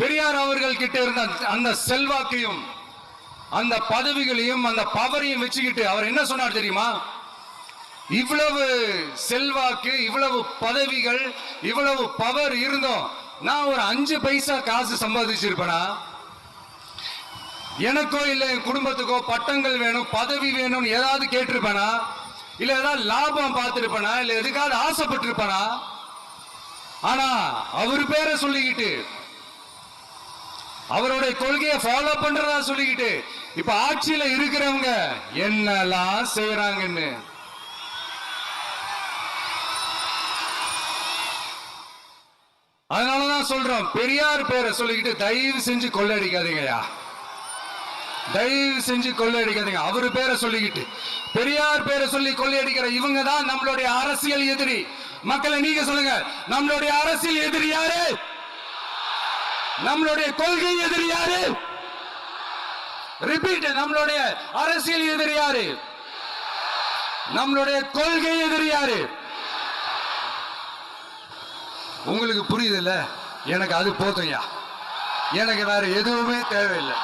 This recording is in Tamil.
பெரியார் அவர்கள் கிட்ட இருந்த அந்த செல்வாக்கையும் அந்த பதவிகளையும் அந்த பவரையும் வச்சுக்கிட்டு அவர் என்ன சொன்னார் தெரியுமா? இவ்வளவு செல்வாக்கு, இவ்வளவு பதவிகள், இவ்வளவு பவர் இருந்தோம், நான் ஒரு 5 பைசா காசு சம்பாதிச்சிருப்பேனா? எனக்கோ இல்ல என் குடும்பத்துக்கோ பட்டங்கள் வேணும், பதவி வேணும்னு ஏதாவது கேட்டிருப்பேனா? இல்ல ஏதாவது லாபம் பார்த்திருப்பேனா? இல்ல எதுக்காவது ஆசைப்பட்டிருப்பேனா? ஆனா அவர் பேரை சொல்லிக்கிட்டு, அவருடைய கொள்கையை ஃபாலோ பண்றதா சொல்லிக்கிட்டு இப்ப ஆட்சியில இருக்கிறவங்க என்னெல்லாம் செய்யறாங்கன்னு. அதனாலதான் சொல்றோம், பெரியார் பேரை சொல்லிக்கிட்டு தயவு செஞ்சு கொள்ளையடிக்காதீங்கயா, தயவு செஞ்சு கொள்ளையடிக்காதீங்க. அவரு பேரை சொல்லிக்கிட்டு பெரியார் பேரை சொல்லி கொள்ளையடிக்கிற இவங்க தான் நம்மளுடைய அரசியல் எதிரி. மக்களை நீங்க சொல்லுங்க, நம்மளுடைய அரசியல் எதிரி யாரு? நம்மளுடைய கொள்கை எதிரி யாரு? ரிப்பீட், நம்மளுடைய அரசியல் எதிரி யாரு? நம்மளுடைய கொள்கை எதிரி யாரு? உங்களுக்கு புரியுது இல்ல? எனக்கு அது போதும்யா, எனக்கு வேற எதுவுமே தேவையில்லை.